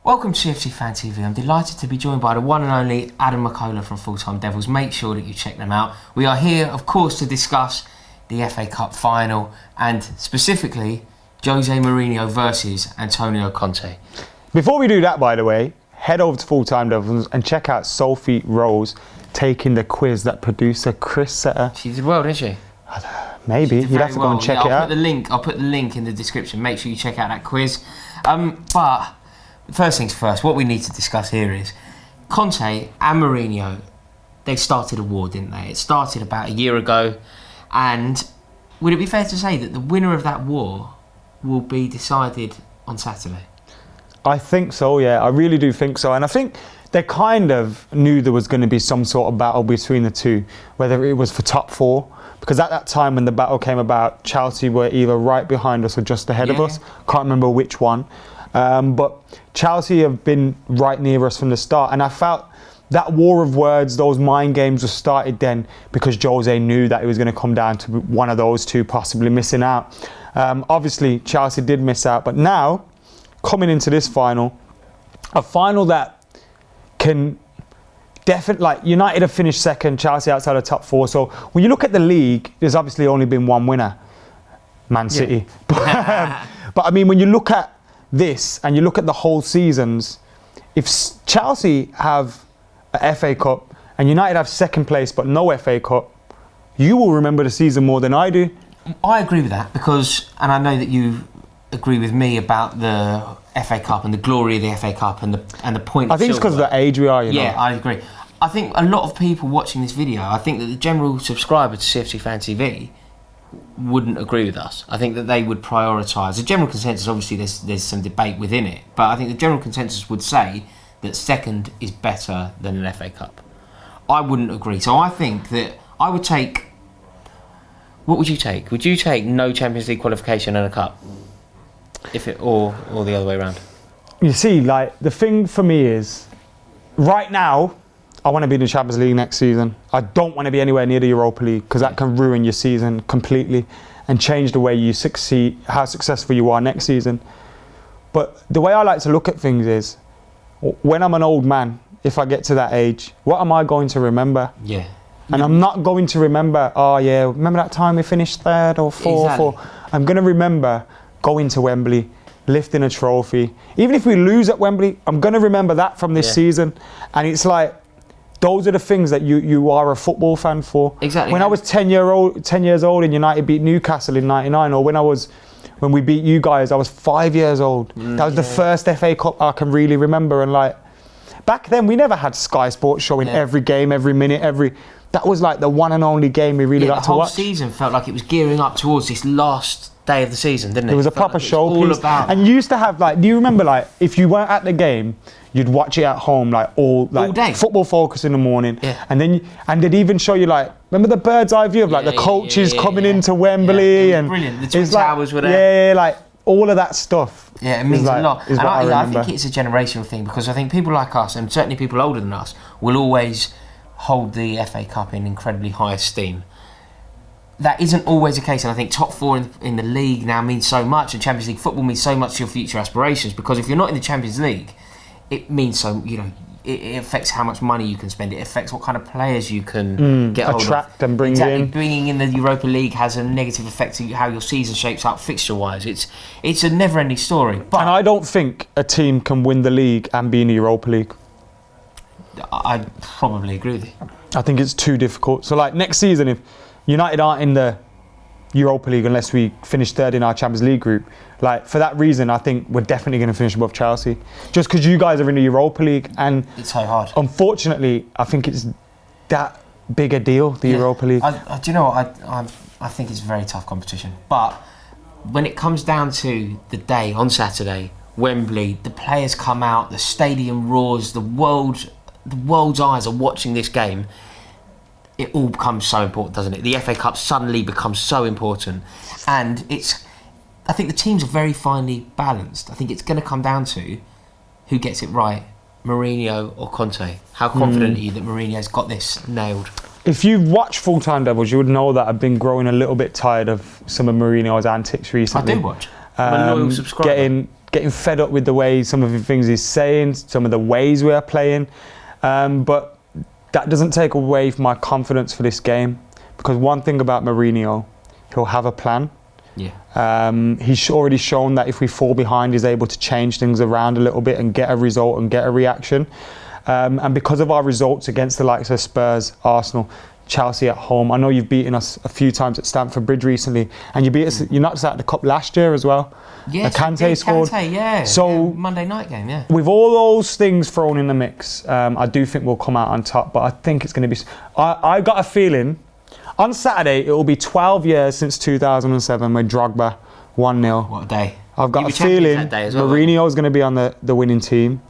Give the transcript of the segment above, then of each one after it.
Welcome to CFC Fan TV. I'm delighted to be joined by the one and only Adam McKola from FullTimeDevils. Make sure that you check them out. We are here, of course, to discuss the FA Cup final and specifically Jose Mourinho versus Antonio Conte. Before we do that, by the way, head over to FullTimeDevils and check out Sophie Rose taking the quiz that producer Chris set her. She did well, didn't she? Maybe. You'd have to go and check it out. I'll put the link in the description. Make sure you check out that quiz. But first things first, what we need to discuss here is Conte and Mourinho, they started a war, didn't they? It started about a year ago, and would it be fair to say that the winner of that war will be decided on Saturday? I think so, yeah. I really do think so. And I think they kind of knew there was going to be some sort of battle between the two, whether it was for top four, because at that time when the battle came about, Chelsea were either right behind us or just ahead of us. Can't remember which one. But Chelsea have been right near us from the start, and I felt that war of words, those mind games were started then because Jose knew that it was going to come down to one of those two possibly missing out. Obviously, Chelsea did miss out, but now, coming into this final, a final that can definitely, like, United have finished second, Chelsea outside of top four, so when you look at the league, there's obviously only been one winner, Man City. Yeah. But I mean, when you look at this and you look at the whole seasons, if Chelsea have a FA Cup and United have second place but no FA Cup, you will remember the season more than I do. I agree with that because, and I know that you agree with me about the FA Cup and the glory of the FA Cup and the point. I think it's because of the age we are, you know. Yeah, I agree. I think a lot of people watching this video, I think that the general subscriber to CFC Fan TV wouldn't agree with us. I think that they would prioritise. The general consensus, obviously there's some debate within it, but I think the general consensus would say that second is better than an FA Cup. I wouldn't agree. So I think that I would take... What would you take? Would you take no Champions League qualification and a cup? Or the other way around? You see, like, the thing for me is, right now, I want to be in the Champions League next season. I don't want to be anywhere near the Europa League because that can ruin your season completely and change the way you succeed, how successful you are next season. But the way I like to look at things is, when I'm an old man, if I get to that age, what am I going to remember? Yeah. And I'm not going to remember, oh yeah, remember that time we finished third or fourth? Exactly. Or I'm going to remember going to Wembley, lifting a trophy. Even if we lose at Wembley, I'm going to remember that from this season. And it's like, those are the things that you are a football fan for. Exactly. When I was 10 years old and United beat Newcastle in '99, or when we beat you guys, I was 5 years old. That was the first FA Cup I can really remember. And like, back then we never had Sky Sports showing every game, every minute, that was like the one and only game we really got to watch. The whole season felt like it was gearing up towards this last day of the season, didn't it? It was a proper showpiece. And you used to have, like, do you remember, like, if you weren't at the game, you'd watch it at home, like all day. Football Focus in the morning. Yeah. And they'd even show you, like, remember the bird's eye view of, like, the coaches coming into Wembley. Yeah. It was and brilliant. The Twin Towers were there. Yeah, like, all of that stuff. Yeah, it means a lot. And I think it's a generational thing because I think people like us, and certainly people older than us, will always hold the FA Cup in incredibly high esteem. That isn't always the case, and I think top four in the league now means so much, and Champions League football means so much to your future aspirations, because if you're not in the Champions League, it means so, you know, it affects how much money you can spend, it affects what kind of players you can get hold of. Attract and bring in. Bringing in the Europa League has a negative effect to how your season shapes up fixture-wise. It's a never-ending story. But and I don't think a team can win the league and be in the Europa League. I'd probably agree with you. I think it's too difficult. So, like, next season, if United aren't in the Europa League unless we finish third in our Champions League group, like, for that reason, I think we're definitely going to finish above Chelsea. Just because you guys are in the Europa League, and it's so hard. Unfortunately, I think it's that big a deal, the Europa League. Do you know what? I think it's a very tough competition. But when it comes down to the day on Saturday, Wembley, the players come out, the stadium roars, the world's eyes are watching this game. It all becomes so important, doesn't it? The FA Cup suddenly becomes so important, and I think the teams are very finely balanced. I think it's going to come down to who gets it right, Mourinho or Conte. How confident are you that Mourinho's got this nailed? If you've watched FullTimeDevils, you would know that I've been growing a little bit tired of some of Mourinho's antics recently. I do watch. I'm a loyal subscriber. getting fed up with the way some of the things he's saying, some of the ways we are playing. But that doesn't take away from my confidence for this game, because one thing about Mourinho, he'll have a plan. Yeah. He's already shown that if we fall behind, he's able to change things around a little bit and get a result and get a reaction. And because of our results against the likes of Spurs, Arsenal, Chelsea at home, I know you've beaten us a few times at Stamford Bridge recently, and you knocked us out of the cup last year as well. Yes, Conte scored. Conte, yeah. So Monday night game, yeah. With all those things thrown in the mix, I do think we'll come out on top. But I think it's going to be. I got a feeling on Saturday it will be 12 years since 2007 when Drogba 1-0. What a day! I've got a feeling Mourinho is going to be on the winning team,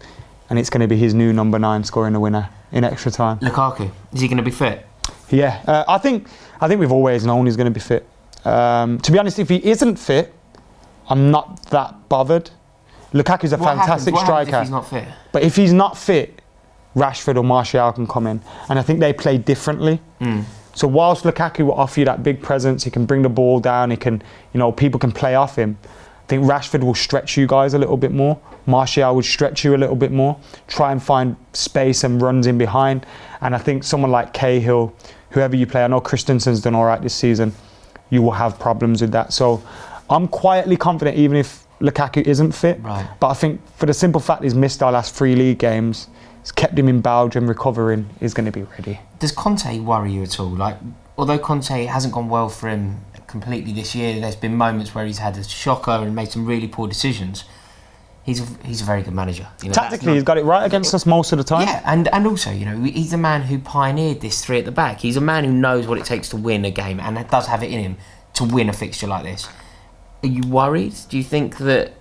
and it's going to be his new number 9 scoring the winner in extra time. Lukaku, is he going to be fit? Yeah, I think we've always known he's going to be fit. To be honest, if he isn't fit, I'm not that bothered. Lukaku's a fantastic striker. What happens if he's not fit? But if he's not fit, Rashford or Martial can come in, and I think they play differently. So whilst Lukaku will offer you that big presence, he can bring the ball down, he can, people can play off him. I think Rashford will stretch you guys a little bit more. Martial would stretch you a little bit more, try and find space and runs in behind. And I think someone like Cahill, whoever you play, I know Christensen's done all right this season, you will have problems with that. So I'm quietly confident even if Lukaku isn't fit. Right. But I think for the simple fact he's missed our last 3 league games, it's kept him in Belgium recovering, he's going to be ready. Does Conte worry you at all? Like, although Conte hasn't gone well for him completely this year, there's been moments where he's had a shocker and made some really poor decisions. He's a very good manager. Tactically, he's got it right against us most of the time. Yeah, and also, he's a man who pioneered this 3 at the back. He's a man who knows what it takes to win a game and does have it in him to win a fixture like this. Are you worried? Do you think that...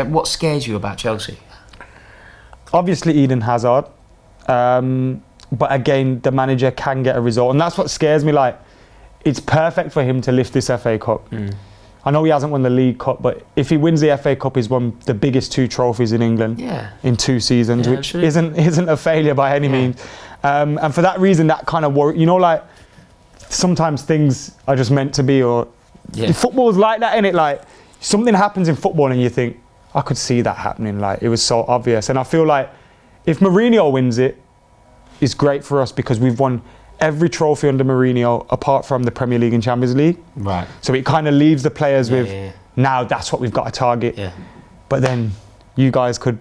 what scares you about Chelsea? Obviously, Eden Hazard. But again, the manager can get a result. And that's what scares me. Like, it's perfect for him to lift this FA Cup. I know he hasn't won the League Cup, but if he wins the FA Cup, he's won the biggest 2 trophies in England in 2 seasons, which isn't a failure by any means. And for that reason, that kind of worry. Like, sometimes things are just meant to be, or football's like that, innit? Like, something happens in football and you think, I could see that happening. Like, it was so obvious. And I feel like if Mourinho wins it, it's great for us because we've won every trophy under Mourinho apart from the Premier League and Champions League. Right. So it kind of leaves the players with, now that's what we've got to target. Yeah. But then you guys could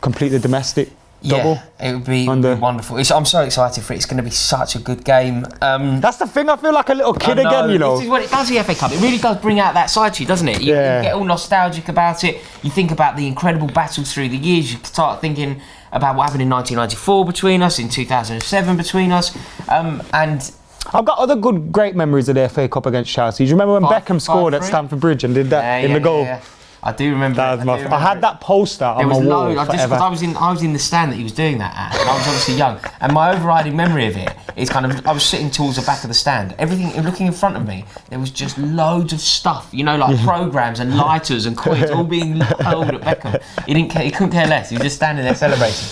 complete the domestic double. It would be wonderful. I'm so excited for it. It's going to be such a good game. That's the thing. I feel like a little kid again, This is what it does, the FA Cup. It really does bring out that side to you, doesn't it? You get all nostalgic about it. You think about the incredible battles through the years. You start thinking about what happened in 1994 between us, in 2007 between us. And I've got other great memories of the FA Cup against Chelsea. Do you remember when Beckham scored at Stamford Bridge and did that in the goal? Yeah. I do remember. I had that poster on my wall forever. I was in the stand that he was doing that at. And I was obviously young, and my overriding memory of it is I was sitting towards the back of the stand. Everything looking in front of me, there was just loads of stuff, like programs and lighters and coins all being hurled at Beckham. He didn't care. He couldn't care less. He was just standing there celebrating.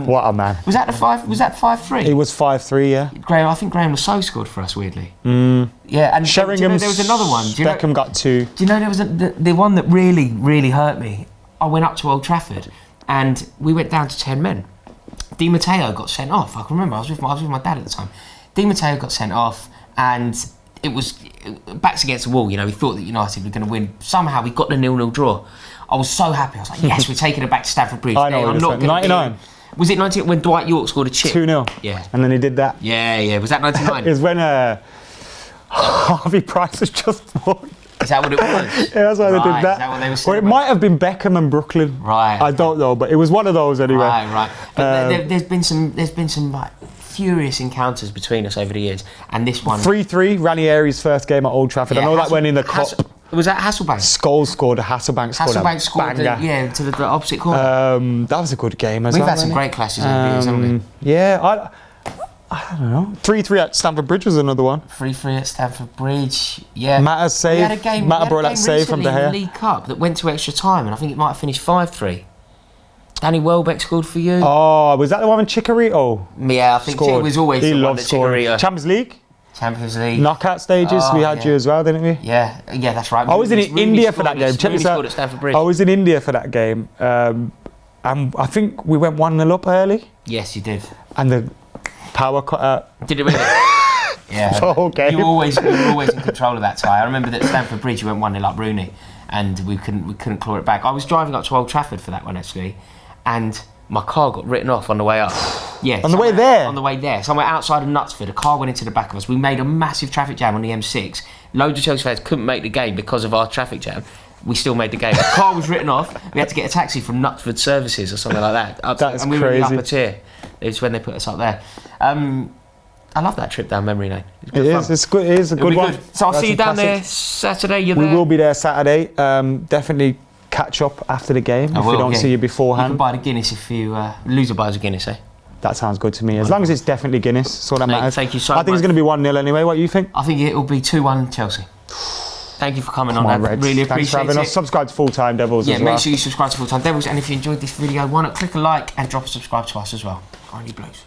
What a man! Was that 5-3? It was 5-3, yeah. I think Graham Lasso scored for us weirdly. Yeah, and Sheringham. There was another one. Beckham got 2. Do you know there was the one that really hurt me? I went up to Old Trafford and we went down to 10 men. Di Matteo got sent off. I can remember I was with my dad at the time. Di Matteo got sent off and it was backs against the wall. We thought that United were going to win. Somehow we got the 0-0 draw. I was so happy. I was like, yes, we're taking it back to Stamford Bridge. I know. I'm not 99. Was it 98 when Dwight York scored a chip? 2-0. Yeah. And then he did that. Yeah. Was that 99? It was when Harvey Price was just born. Is that what it was? Yeah, that's why they did that. Is that what they were saying? Or it might have been Beckham and Brooklyn. Right. I don't know, but it was one of those anyway. Right. But there's been some like furious encounters between us over the years, and this one 3-3, Ranieri's first game at Old Trafford. I know that went in the cup. Was that Hasselbank? Scholes scored. Hasselbank scored. Hasselbank scored. To the opposite corner. That was a good game as well. We've had some great clashes over the years, haven't we? Yeah. I don't know. 3-3 at Stamford Bridge was another one. 3-3 at Stamford Bridge. Yeah. Matta's save. Matta brought that save from De Gea. In the League Cup that went to extra time, and I think it might have finished 5-3. Danny Welbeck scored for you. Oh, was that the one with Chicharito? Yeah, I think it was always the one that Chicharito. Champions League? Champions League. Knockout stages, we had you as well, didn't we? Yeah, that's right. I was in India for that game. Check this out. At Stamford Bridge. I was in India for that game. And I think we went 1-0 up early. Yes, you did. And the power cut out. Did it really? Yeah. Okay. You were always in control of that tie. I remember that at Stamford Bridge you went 1-0 up Rooney, and we couldn't claw it back. I was driving up to Old Trafford for that one actually, and my car got written off on the way up. Yeah. On the way there? On the way there. Somewhere outside of Knutsford, a car went into the back of us. We made a massive traffic jam on the M6. Loads of Chelsea fans couldn't make the game because of our traffic jam. We still made the game. The car was written off. We had to get a taxi from Knutsford Services or something like that. That's and we crazy. were in the upper tier. It was when they put us up there. I love that trip down memory lane. It is. It's good. It is a good one. Good. So I'll see you down there Saturday. You're we there? will be there Saturday. Definitely catch up after the game if we don't see you beforehand. You can buy the Guinness if you loser buys a Guinness, eh? That sounds good to me. As long as it's definitely Guinness, that's all that matters. Thank you so much. I think it's going to be 1-0 anyway. What do you think? I think it will be 2-1 Chelsea. Thank you for coming on, Dad. Really appreciate Thanks for having us. Subscribe to Full-Time Devils as well. Yeah, make sure you subscribe to Full-Time Devils, and if you enjoyed this video, why not click a like and drop a subscribe to us as well. Go on, you Blues.